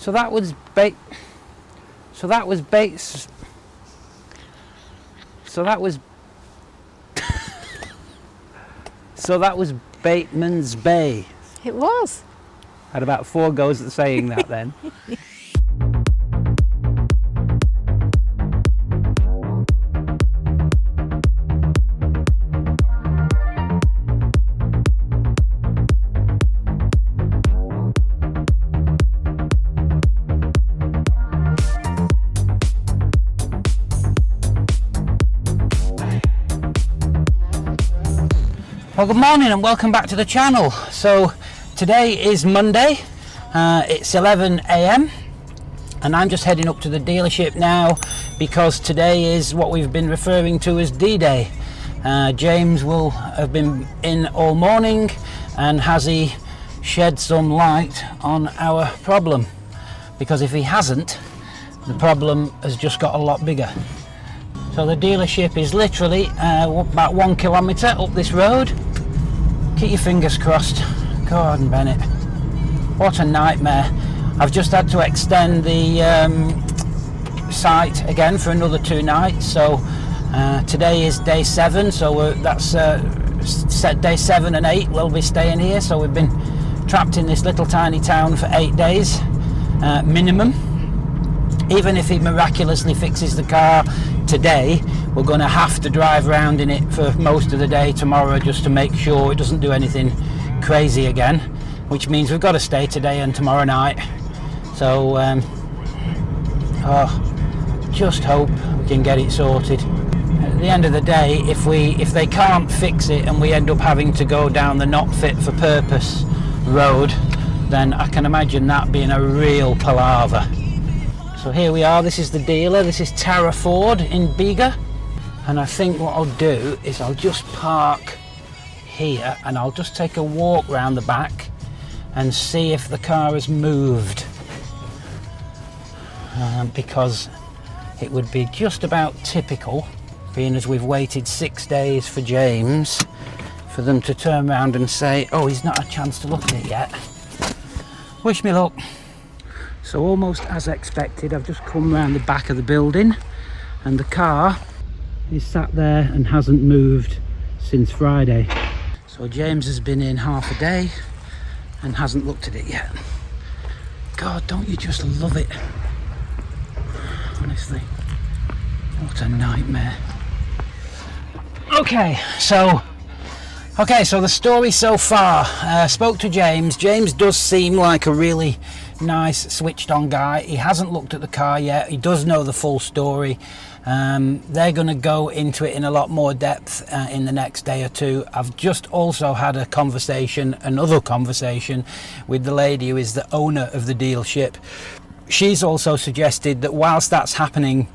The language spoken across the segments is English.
So that was bait. So that was bait. So that was. So that was Batemans Bay. It was. Had about 4 goes at saying that then. Well, good morning and welcome back to the channel. So today is Monday, it's 11 AM and I'm just heading up to the dealership now because today is what we've been referring to as D-Day. James will have been in all morning, and has he shed some light on our problem? Because if he hasn't, the problem has just got a lot bigger. So the dealership is literally about 1 kilometre up this road. Keep your fingers crossed. God, Bennett, what a nightmare. I've just had to extend the site again for another 2 nights. So today is day 7, so that's set day 7 and 8 we'll be staying here. So we've been trapped in this little tiny town for 8 days minimum. Even if he miraculously fixes the car today, we're going to have to drive around in it for most of the day tomorrow just to make sure it doesn't do anything crazy again, which means we've got to stay today and tomorrow night. So just hope we can get it sorted. At the end of the day, if they can't fix it and we end up having to go down the not fit for purpose road, then I can imagine that being a real palaver. So here we are, this is the dealer, this is Tara Ford in Bega, and I think what I'll do is I'll just park here and I'll just take a walk round the back and see if the car has moved, because it would be just about typical, being as we've waited 6 days for James, for them to turn around and say, oh, he's not had a chance to look at it yet. Wish me luck. So almost as expected, I've just come round the back of the building and the car is sat there and hasn't moved since Friday. So James has been in half a day and hasn't looked at it yet. God, don't you just love it? Honestly, what a nightmare. Okay, so the story so far. Spoke to James. James does seem like a really nice, switched on guy. He hasn't looked at the car yet. He does know the full story. They're going to go into it in a lot more depth in the next day or 2. I've just also had another conversation with the lady who is the owner of the dealership. She's also suggested that whilst that's happening,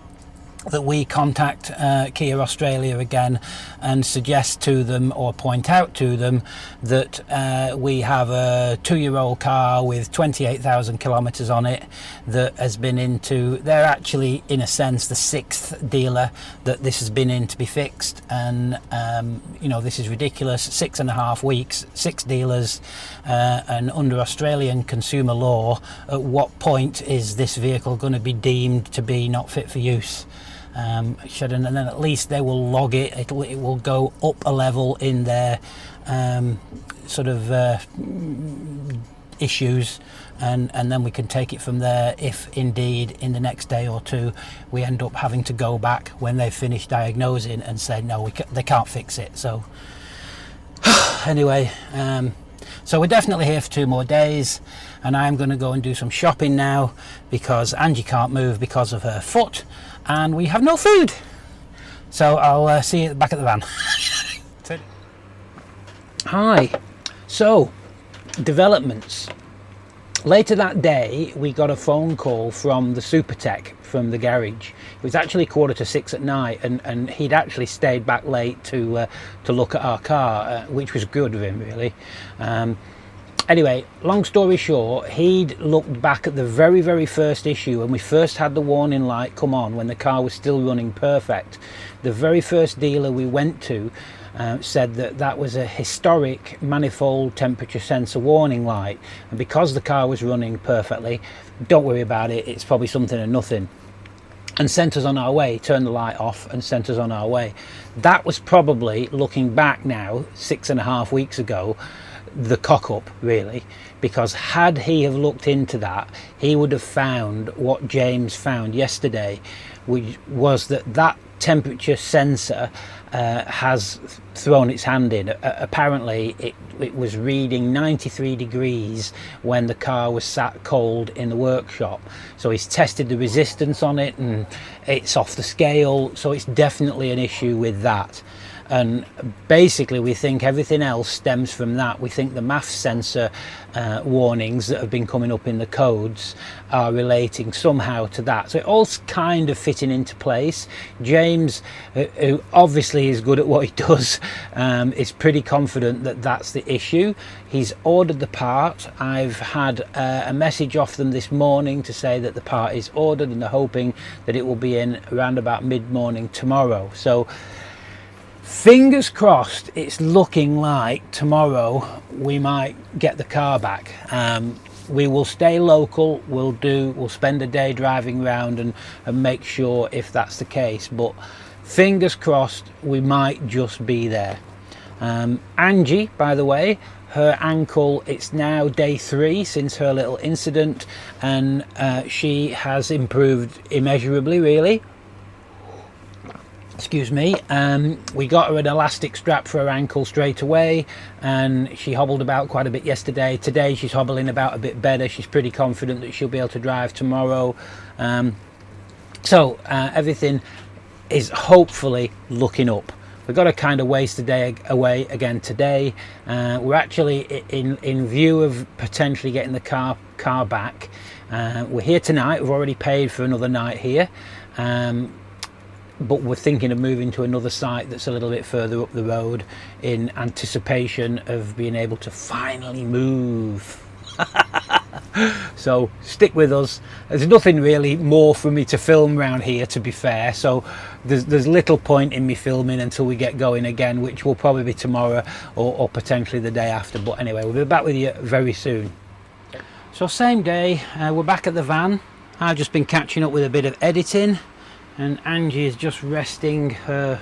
that we contact Kia Australia again and suggest to them, or point out to them, that we have a 2-year-old car with 28,000 kilometres on it that has been into, they're actually in a sense the 6th dealer that this has been in to be fixed, and you know, this is ridiculous. 6.5 weeks, 6 dealers, and under Australian consumer law, at what point is this vehicle going to be deemed to be not fit for use? And then at least they will log it. It will go up a level in their sort of issues, and then we can take it from there if indeed in the next day or 2 we end up having to go back when they've finished diagnosing and say no, they can't fix it. So anyway, so we're definitely here for 2 more days, and I'm going to go and do some shopping now because Angie can't move because of her foot and we have no food. So I'll see you back at the van. Hi. So, developments. Later that day, we got a phone call from the Supertech from the garage. It was actually 5:45 at night, and he'd actually stayed back late to look at our car, which was good of him, really. Anyway, long story short, he'd looked back at the very first issue when we first had the warning light come on, when the car was still running perfect. The very first dealer we went to said that that was a historic manifold temperature sensor warning light, and because the car was running perfectly, don't worry about it, it's probably something and nothing, and sent us on our way, turned the light off and sent us on our way. That was probably, looking back now, 6.5 weeks ago, the cock up really, because had he have looked into that, he would have found what James found yesterday, which was that temperature sensor has thrown its hand in. Apparently it was reading 93 degrees when the car was sat cold in the workshop, so he's tested the resistance on it and it's off the scale, so it's definitely an issue with that. And basically we think everything else stems from that. We think the MAF sensor warnings that have been coming up in the codes are relating somehow to that. So it all's kind of fitting into place. James, who obviously is good at what he does, is pretty confident that that's the issue. He's ordered the part. I've had a message off them this morning to say that the part is ordered and they're hoping that it will be in around about mid-morning tomorrow. So fingers crossed, it's looking like tomorrow we might get the car back. We will stay local, we'll spend a day driving around and make sure if that's the case, but fingers crossed we might just be there. Angie, by the way, her ankle, it's now day 3 since her little incident, and she has improved immeasurably really. Excuse me. We got her an elastic strap for her ankle straight away, and she hobbled about quite a bit yesterday. Today she's hobbling about a bit better. She's pretty confident that she'll be able to drive tomorrow. So everything is hopefully looking up. We've got a kind of waste a day away again today. We're actually in view of potentially getting the car back. We're here tonight. We've already paid for another night here. But we're thinking of moving to another site that's a little bit further up the road in anticipation of being able to finally move. So stick with us. There's nothing really more for me to film around here, to be fair, so there's little point in me filming until we get going again, which will probably be tomorrow or potentially the day after. But anyway, we'll be back with you very soon. So same day, we're back at the van. I've just been catching up with a bit of editing, and Angie is just resting her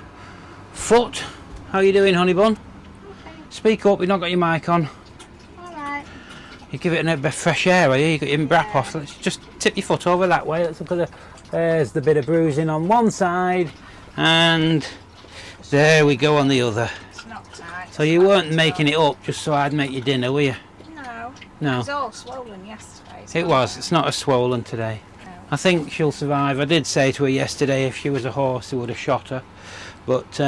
foot. How are you doing, honey bun? Okay. Speak up, you've not got your mic on. Alright. You give it a bit of fresh air, are you? You got your wrap off. Let's just tip your foot over that way. Let's look at there's the bit of bruising on one side, and there we go on the other. It's not tight. So you weren't making it up just so I'd make you dinner, were you? No. No. It was all swollen yesterday. It was. It's not as swollen today. I think she'll survive. I did say to her yesterday if she was a horse, they would have shot her. But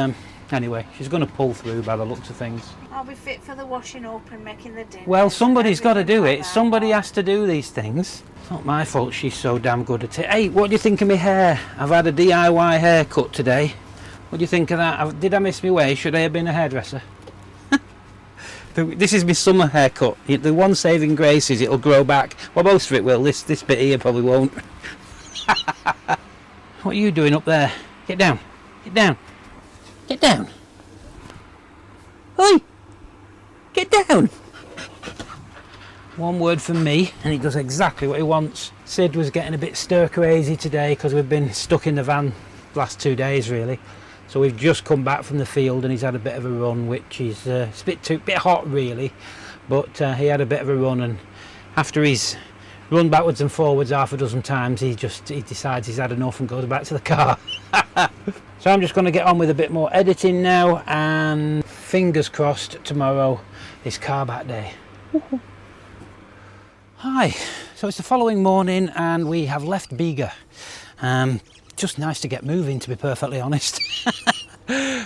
anyway, she's going to pull through by the looks of things. I'll be fit for the washing up and making the dinner. Well, somebody's got to do it. Somebody has to do these things. It's not my fault she's so damn good at it. Hey, what do you think of my hair? I've had a DIY haircut today. What do you think of that? Did I miss my way? Should I have been a hairdresser? This is my summer haircut. The one saving grace is it'll grow back. Well, most of it will. This bit here probably won't. What are you doing up there? Get down. Get down. Get down. Oi! Get down. One word from me and he does exactly what he wants. Sid was getting a bit stir crazy today because we've been stuck in the van the last 2 days really. So we've just come back from the field and he's had a bit of a run, which is it's a bit hot really, but he had a bit of a run, and after he's run backwards and forwards half a dozen times, he decides he's had enough and goes back to the car. So I'm just going to get on with a bit more editing now, and fingers crossed tomorrow is car back day. Hi, so it's the following morning and we have left Bega. Just nice to get moving, to be perfectly honest.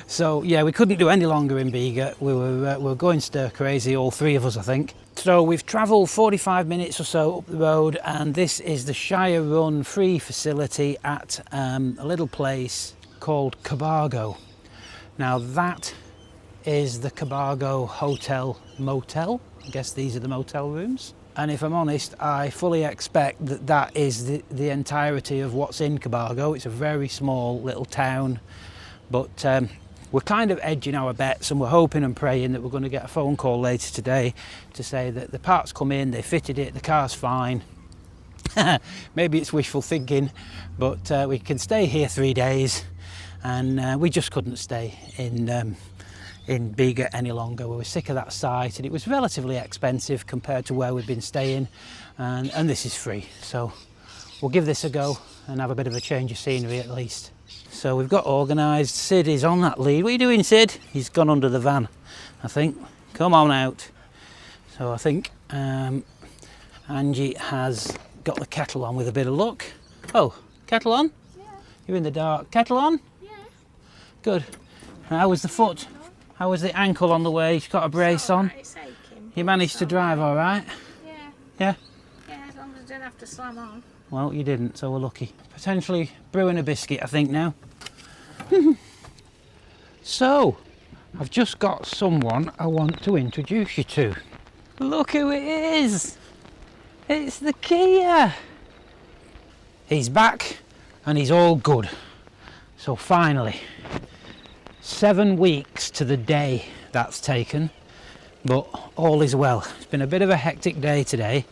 So yeah, we couldn't do any longer in Bega. We were going stir crazy, all three of us I think. So we've travelled 45 minutes or so up the road, and this is the Shire Run free facility at a little place called Cobargo. Now that is the Cobargo Hotel Motel. I guess these are the motel rooms. And if I'm honest, I fully expect that that is the entirety of what's in Cobargo. It's a very small little town, but we're kind of edging our bets, and we're hoping and praying that we're going to get a phone call later today to say that the parts come in, they fitted it, the car's fine. Maybe it's wishful thinking, but we can stay here 3 days, and we just couldn't stay in Bega any longer. We were sick of that site, and it was relatively expensive compared to where we've been staying, and this is free, so we'll give this a go and have a bit of a change of scenery at least. So we've got organised. Sid is on that lead. What are you doing, Sid? He's gone under the van, I think. Come on out. So I think Angie has got the kettle on with a bit of luck. Oh, kettle on? Yeah. You're in the dark. Kettle on? Yeah. Good. How was the foot? How was the ankle on the way? She's got a brace on. It's aching. You managed to drive all right? Yeah. Yeah? Yeah, as long as I didn't have to slam on. Well, you didn't, so we're lucky. Potentially brewing a biscuit, I think, now. So, I've just got someone I want to introduce you to. Look who it is! It's the Kia! He's back, and he's all good. So finally, 7 weeks to the day that's taken, but all is well. It's been a bit of a hectic day today.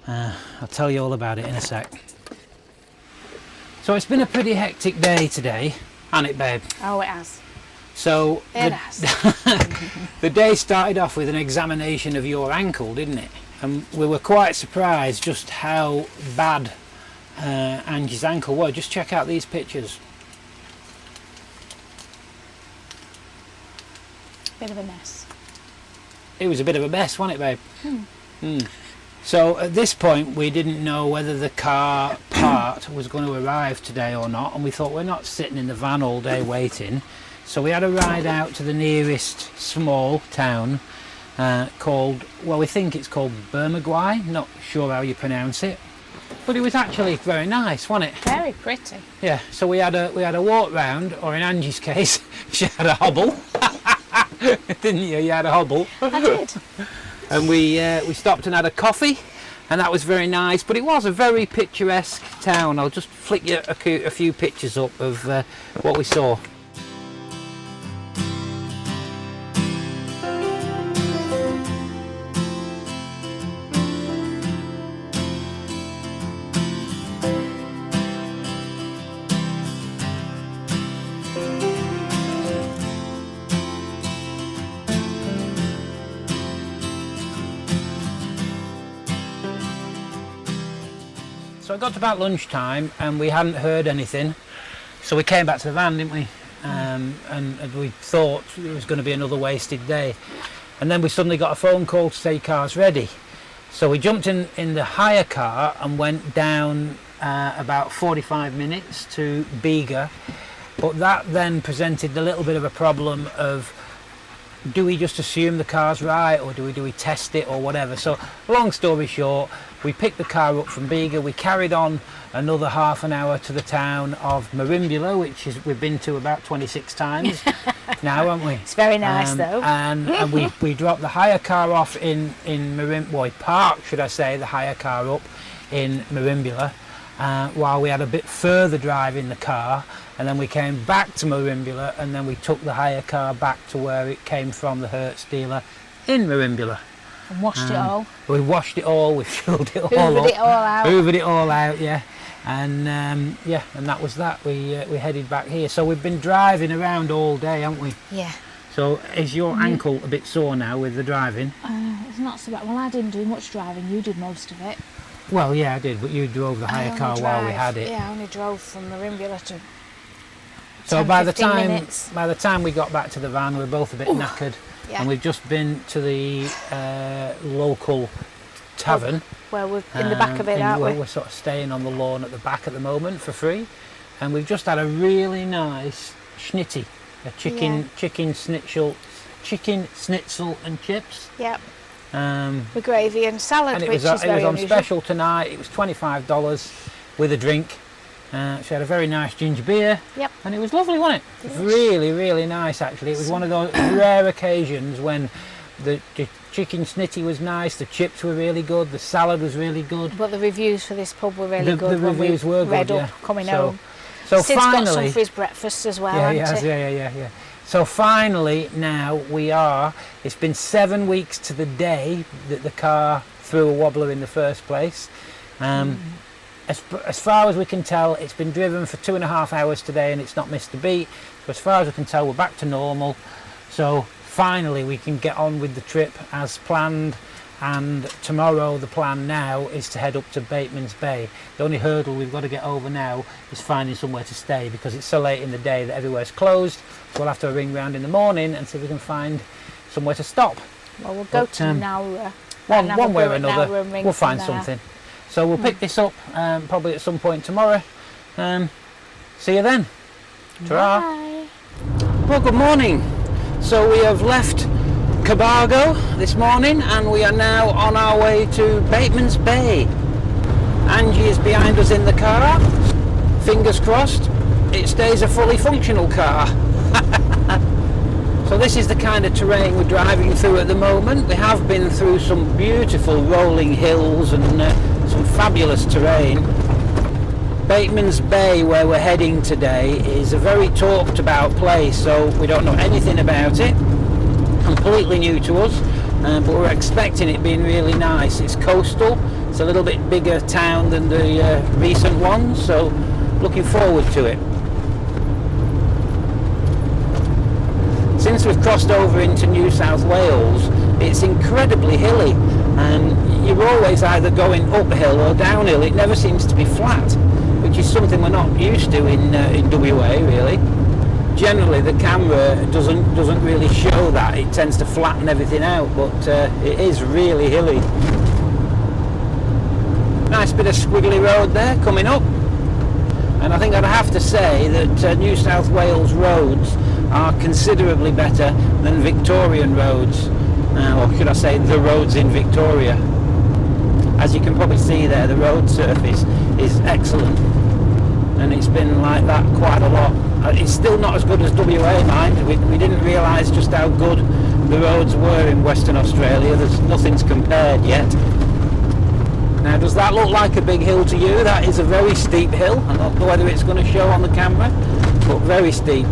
I'll tell you all about it in a sec. So it's been a pretty hectic day today, hasn't it, babe? Oh, it has. So It has. the day started off with an examination of your ankle, didn't it? And we were quite surprised just how bad Angie's ankle was. Just check out these pictures. Bit of a mess. It was a bit of a mess, wasn't it, babe? So at this point we didn't know whether the car part was going to arrive today or not, and we thought we're not sitting in the van all day waiting, so we had a ride out to the nearest small town called, well, we think it's called Bermagui, not sure how you pronounce it, but it was actually very nice, wasn't it? Very pretty. Yeah, so we had a walk round, or in Angie's case she had a hobble. Didn't you? You had a hobble. I did. And we stopped and had a coffee, and that was very nice, but it was a very picturesque town. I'll just flick you a few pictures up of what we saw. So it got to about lunchtime and we hadn't heard anything, so we came back to the van, didn't we? And we thought it was going to be another wasted day, and then we suddenly got a phone call to say car's ready. So we jumped in the hire car and went down about 45 minutes to Bega, but that then presented a little bit of a problem of, do we just assume the car's right, or do we test it or whatever? So long story short, we picked the car up from Bega, we carried on another half an hour to the town of Merimbula, which we've been to about 26 times now, haven't we? It's very nice though. And we dropped the hire car off in Merimbula, well, parked, should I say, the hire car up in Merimbula, while we had a bit further drive in the car, and then we came back to Merimbula, and then we took the hire car back to where it came from, the Hertz dealer in Merimbula. And washed it all. We washed it all, we filled it all Hoovered up. it all out. Hoovered it all out, yeah. And and that was that. We headed back here. So we've been driving around all day, haven't we? Yeah. So is your ankle a bit sore now with the driving? It's not so bad. Well, I didn't do much driving. You did most of it. Well, yeah, I did, but you drove the hire car while we had it. Yeah, I only drove from Merimbula to. So 10, by the 15 time minutes. we got back to the van, we were both a bit knackered, Yeah. and we've just been to the local tavern. Well, we're in the back of it, aren't we? We're sort of staying on the lawn at the back at the moment for free, and we've just had a really nice schnitty, a chicken schnitzel and chips. Yep. With gravy and salad, and which is very it was on unusual. special tonight. It was $25 with a drink. She had a very nice ginger beer. Yep. And it was lovely, wasn't it? Really, really nice actually. It was one of those rare occasions when the chicken snitty was nice, the chips were really good, the salad was really good. But the reviews for this pub were really good. The reviews were good, read yeah. up coming home. So Sid's finally, got some for his breakfast as well, yeah, hasn't he? yeah. So finally now it's been 7 weeks to the day that the car threw a wobbler in the first place. As far as we can tell, it's been driven for 2.5 hours today and it's not missed a beat. So as far as we can tell, we're back to normal. So finally we can get on with the trip as planned, and tomorrow the plan now is to head up to Batemans Bay. The only hurdle we've got to get over now is finding somewhere to stay, because it's so late in the day that everywhere's closed. So we'll have to ring round in the morning and see if we can find somewhere to stop. Well, we'll go to Nowra. One way or another, we'll find something. So we'll pick this up probably at some point tomorrow. See you then. Ta-ra. Bye. Well, good morning. So we have left Cobargo this morning and we are now on our way to Batemans Bay. Angie is behind us in the car. Fingers crossed it stays a fully functional car. So this is the kind of terrain we're driving through at the moment. We have been through some beautiful rolling hills and some fabulous terrain. Batemans Bay, where we're heading today, is a very talked about place, so we don't know anything about it. Completely new to us, but we're expecting it being really nice. It's coastal, it's a little bit bigger town than the recent ones, so looking forward to it. Since we've crossed over into New South Wales, it's incredibly hilly, and you're always either going uphill or downhill. It never seems to be flat, which is something we're not used to in WA, really. Generally the camera doesn't really show that. It tends to flatten everything out, but it is really hilly. Nice bit of squiggly road there coming up, and I think I'd have to say that New South Wales roads are considerably better than Victorian roads, or should I say the roads in Victoria. As you can probably see there, the road surface is excellent, and it's been like that quite a lot. It's still not as good as WA, mind. We didn't realise just how good the roads were in Western Australia. Nothing's compared yet. Now, does that look like a big hill to you? That is a very steep hill. I don't know whether it's going to show on the camera, but very steep.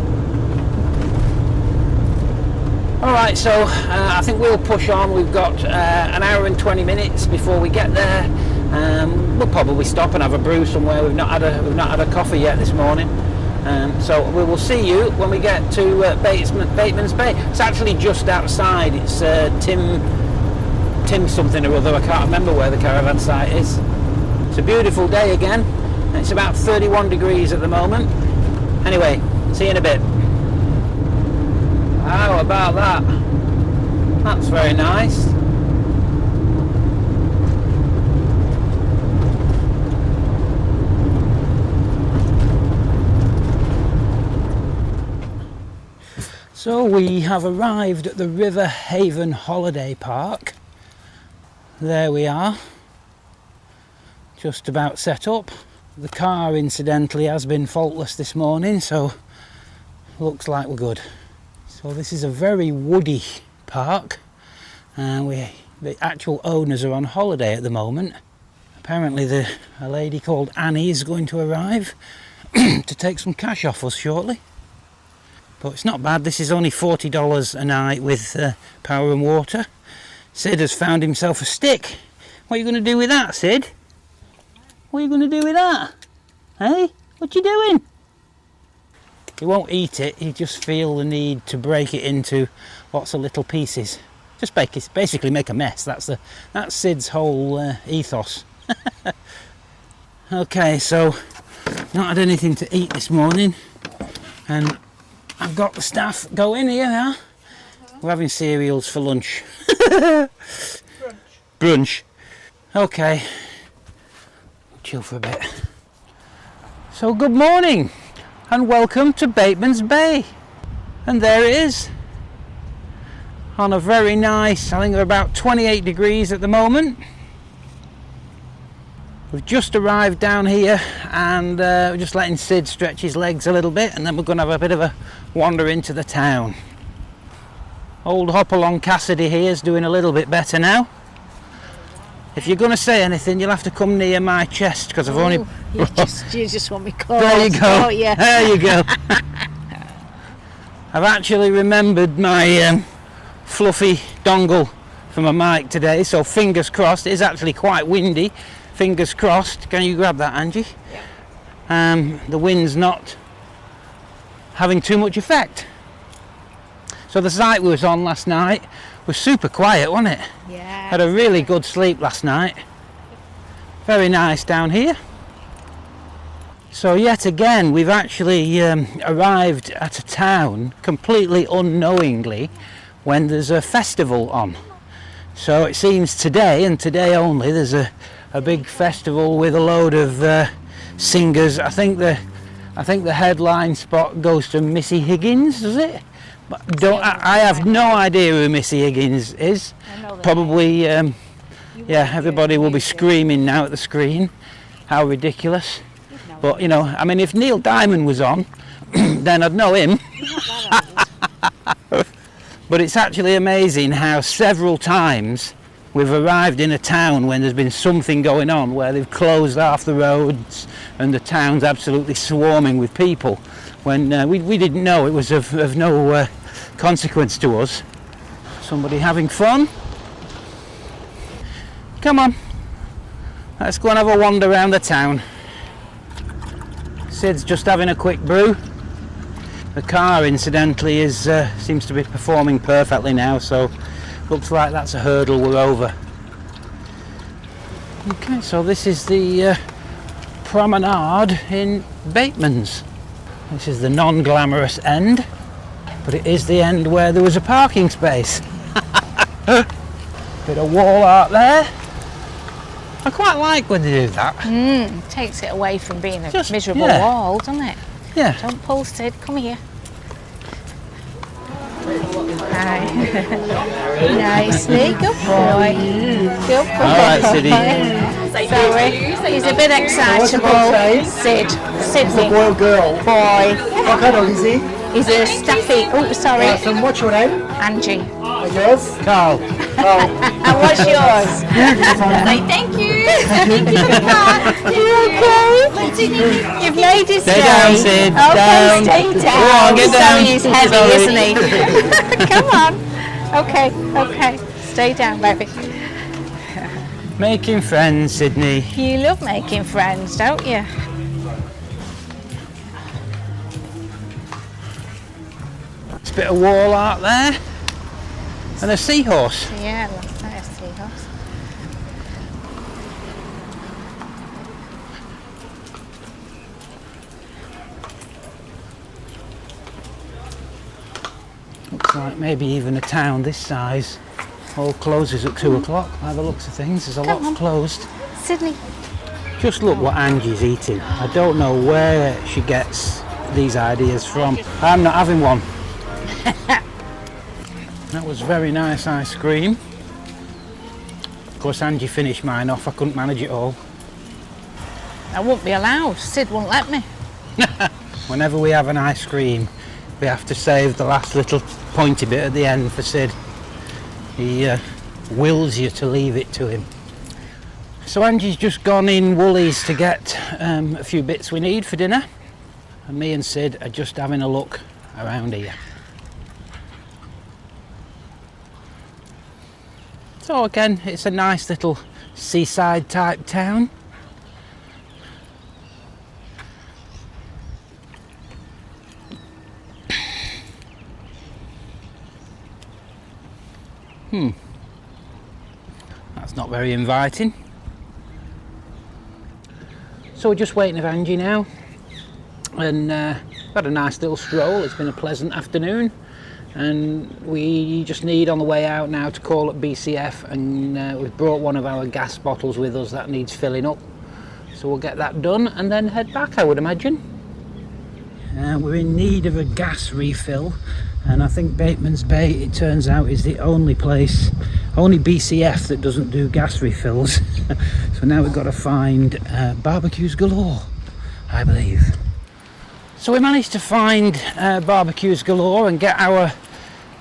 Alright, so I think we'll push on. We've got an hour and 20 minutes before we get there. We'll probably stop and have a brew somewhere. We've not had a coffee yet this morning. So we will see you when we get to Batemans Bay. It's actually just outside. It's Tim something or other. I can't remember where the caravan site is. It's a beautiful day again. It's about 31 degrees at the moment. Anyway, see you in a bit. How about that? That's very nice. So we have arrived at the River Haven Holiday Park. There we are, just about set up. The car incidentally has been faultless this morning, so looks like we're good. So this is a very woody park, and the actual owners are on holiday at the moment. Apparently a lady called Annie is going to arrive to take some cash off us shortly. But it's not bad. This is only $40 a night with power and water. Sid has found himself a stick. What are you going to do with that, Sid? What are you going to do with that? Hey? What you doing? He won't eat it. He just feel the need to break it into lots of little pieces. Just basically make a mess. That's Sid's whole ethos. Okay, so not had anything to eat this morning, and I've got the staff going here now. We're having cereals for lunch. Brunch. Okay. Chill for a bit. So good morning and welcome to Batemans Bay. And there it is. On a very nice, I think they're about 28 degrees at the moment. We've just arrived down here and we're just letting Sid stretch his legs a little bit, and then we're going to have a bit of a wander into the town. Old Hopalong Cassidy here is doing a little bit better now. If you're going to say anything, you'll have to come near my chest, because I've only... You just want me close. There you go. Oh, yeah. There you go. I've actually remembered my fluffy dongle for my mic today, so fingers crossed. It is actually quite windy. Fingers crossed. Can you grab that, Angie? Yeah. The wind's not having too much effect. So the site we was on last night was super quiet, wasn't it? Yeah. Had a really good sleep last night. Very nice down here. So yet again we've actually arrived at a town completely unknowingly when there's a festival on. So it seems today, and today only, there's a big festival with a load of singers. I think the headline spot goes to Missy Higgins, does it? But I have no idea who Missy Higgins is. Probably, yeah, everybody will be screaming now at the screen. How ridiculous. But, you know, I mean, if Neil Diamond was on, then I'd know him. But it's actually amazing how several times we've arrived in a town when there's been something going on, where they've closed half the roads and the town's absolutely swarming with people, when we didn't know. It was of no consequence to us. Somebody having fun. Come on, let's go and have a wander around the town. Sid's just having a quick brew. The car, incidentally, is seems to be performing perfectly now, so looks like that's a hurdle we're over. Okay, so this is the promenade in Batemans. This is the non-glamorous end, but it is the end where there was a parking space. Bit of wall art there. I quite like when they do that. Takes it away from being a Just, miserable yeah. wall, doesn't it? Yeah. Don't pull, Sid. Come here. Hi. Nicely. Good boy. Good boy. All right, Siddy. Sorry. He's a bit excitable. Sid. Sydney. Boy or girl? Boy. What kind of is he? He's a staffy. Oh, sorry. Awesome. What's your name? Angie. And yours? Carl. And what's yours? Thank you. Thank you for that. You okay? You've made his Stay day. down, Sid. Okay, Down. stay down. Go on, get down. Sorry, he's heavy, Sorry. isn't he? Come on. Okay. Stay down, baby. Making friends, Sydney. You love making friends, don't you? It's a bit of wall art there. And a seahorse. Yeah, love that seahorse. Looks like maybe even a town this size all closes at 2 o'clock by the looks of things. There's a Come lot on. closed. Sydney. Just look what Angie's eating. I don't know where she gets these ideas from. I'm not having one. That was very nice ice cream. Of course, Angie finished mine off. I couldn't manage it all. I won't be allowed. Sid won't let me. Whenever we have an ice cream, we have to save the last little pointy bit at the end for Sid. He wills you to leave it to him. So Angie's just gone in Woolies to get a few bits we need for dinner, and me and Sid are just having a look around here. So again, it's a nice little seaside type town. That's not very inviting. So we're just waiting for Angie now, and had a nice little stroll. It's been a pleasant afternoon, and we just need on the way out now to call at BCF, and we've brought one of our gas bottles with us that needs filling up, so we'll get that done and then head back, I would imagine. We're in need of a gas refill, and I think Batemans Bay, it turns out, is the only place, only BCF that doesn't do gas refills. So now we've got to find barbecues galore, I believe. So we managed to find barbecues galore and get our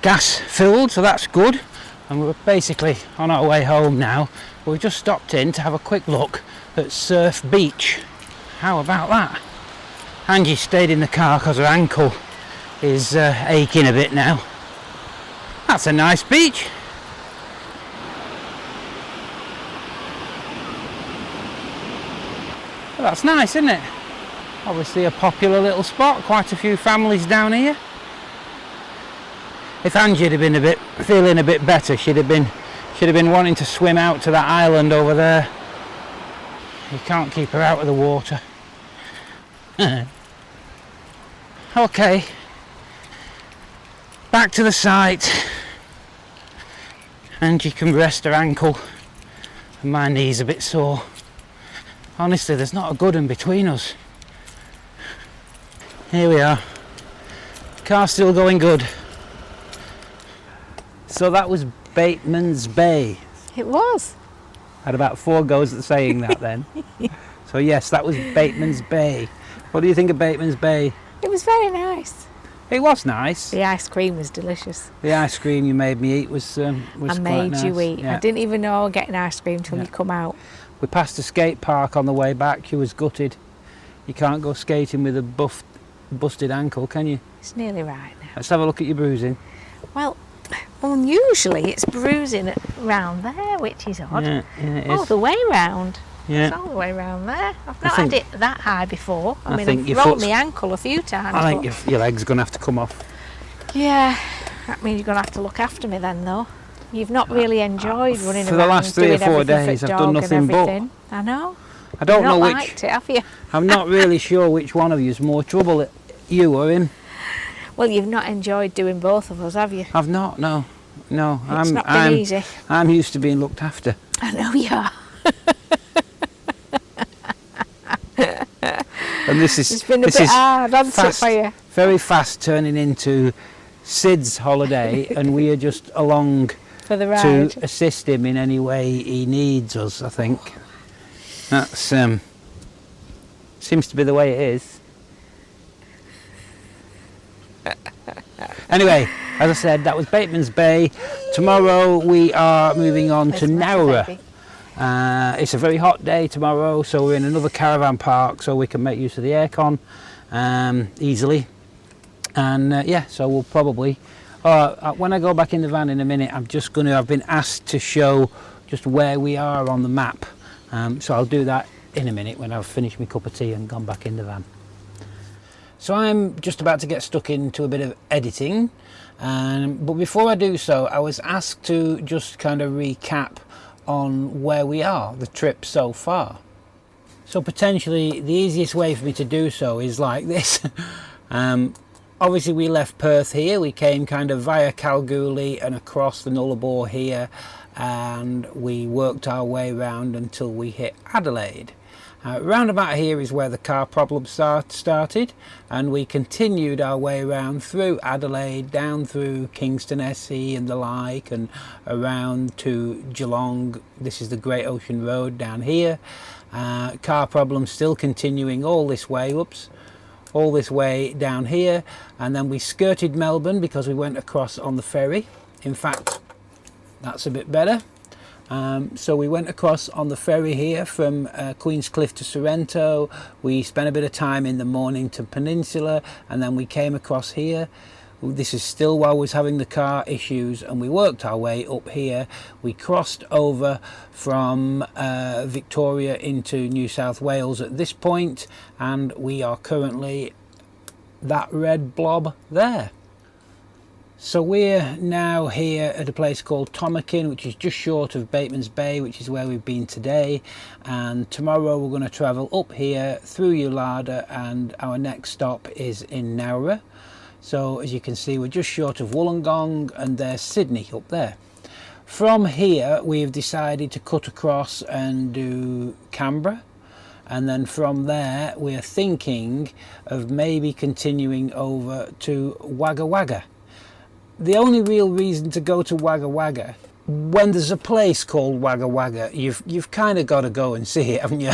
gas filled, so that's good. And we're basically on our way home now. We've just stopped in to have a quick look at Surf Beach. How about that? Angie stayed in the car because her ankle is aching a bit now. That's a nice beach. Well, that's nice, isn't it? Obviously a popular little spot, quite a few families down here. If Angie had been feeling a bit better, she'd have been wanting to swim out to that island over there. You can't keep her out of the water. Okay, back to the site. Angie can rest her ankle and my knee's a bit sore. Honestly, there's not a good one between us. Here we are. Car's still going good. So that was Batemans Bay. It was. Had about 4 goes at saying that then. So yes, that was Batemans Bay. What do you think of Batemans Bay? It was very nice. It was nice. The ice cream was delicious. The ice cream you made me eat was I quite made nice. you eat. Yeah. I didn't even know I was getting ice cream till you come out. We passed a skate park on the way back. She was gutted. You can't go skating with a busted ankle, can you? It's nearly right now. Let's have a look at your bruising. Well, usually it's bruising round there, which is odd. Yeah, it All is. the way round. Yeah. It's all the way round there. I've not had it that high before. I mean, think I've your rolled foot's- my ankle a few times. I think but your leg's going to have to come off. yeah, that means you're going to have to look after me then, though. You've not really enjoyed running For around the last 3 or doing 4 everything for days, I've dog done and nothing but. everything. I know. I don't You've know not which. liked it, have you? I'm not really sure which one of you is more trouble, you or him. Well, you've not enjoyed doing both of us, have you? I've not. No. It's not been easy. I'm used to being looked after. I know you are. And this is It's been a this bit is hard, hasn't it, fast, for you? very fast turning into Sid's holiday, and we are just along For the ride. to assist him in any way he needs us. I think that's seems to be the way it is. Anyway, as I said, that was Batemans Bay. Tomorrow we are moving on to Where's my Nowra. baby? It's a very hot day tomorrow, so we're in another caravan park so we can make use of the aircon easily. And yeah, so we'll probably, when I go back in the van in a minute, I've been asked to show just where we are on the map. So I'll do that in a minute when I've finished my cup of tea and gone back in the van. So I'm just about to get stuck into a bit of editing, but before I do so, I was asked to just kind of recap on where we are, the trip so far. So potentially the easiest way for me to do so is like this. Obviously we left Perth here, we came kind of via Kalgoorlie and across the Nullarbor here, and we worked our way round until we hit Adelaide. Round about here is where the car problem started, and we continued our way around through Adelaide, down through Kingston SE and the like, and around to Geelong. This is the Great Ocean Road down here. Car problem still continuing all this way, all this way down here, and then we skirted Melbourne because we went across on the ferry. In fact, that's a bit better. So we went across on the ferry here from Queenscliff to Sorrento. We spent a bit of time in the Mornington Peninsula, and then we came across here. This is still while we was having the car issues, and we worked our way up here. We crossed over from Victoria into New South Wales at this point, and we are currently that red blob there. So we're now here at a place called Tomakin, which is just short of Batemans Bay, which is where we've been today. And tomorrow we're going to travel up here through Ulada, and our next stop is in Nowra. So as you can see, we're just short of Wollongong, and there's Sydney up there. From here we've decided to cut across and do Canberra, and then from there we're thinking of maybe continuing over to Wagga Wagga. The only real reason to go to Wagga Wagga, when there's a place called Wagga Wagga, you've kind of got to go and see it, haven't you?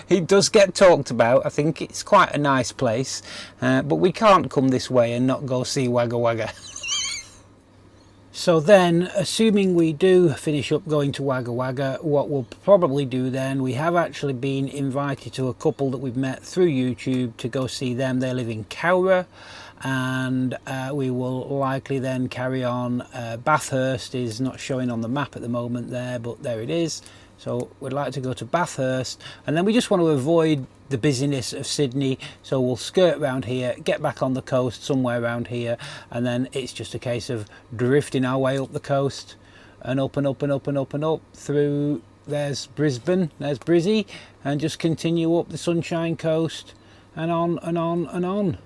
It does get talked about. I think it's quite a nice place, but we can't come this way and not go see Wagga Wagga. So then, assuming we do finish up going to Wagga Wagga, what we'll probably do then, we have actually been invited to a couple that we've met through YouTube to go see them. They live in Cowra, and we will likely then carry on. Bathurst is not showing on the map at the moment there, but there it is. So we'd like to go to Bathurst, and then we just want to avoid the busyness of Sydney, so we'll skirt around here, get back on the coast somewhere around here, and then it's just a case of drifting our way up the coast and up and up and up and up and up through. There's Brisbane, there's Brizzy, and just continue up the Sunshine Coast and on and on and on.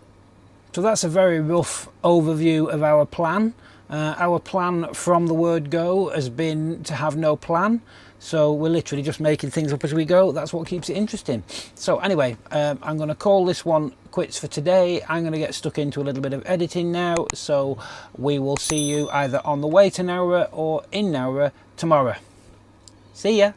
So that's a very rough overview of our plan. Our plan from the word go has been to have no plan. So we're literally just making things up as we go. That's what keeps it interesting. So anyway, I'm going to call this one quits for today. I'm going to get stuck into a little bit of editing now. So we will see you either on the way to Nowra or in Nowra tomorrow. See ya.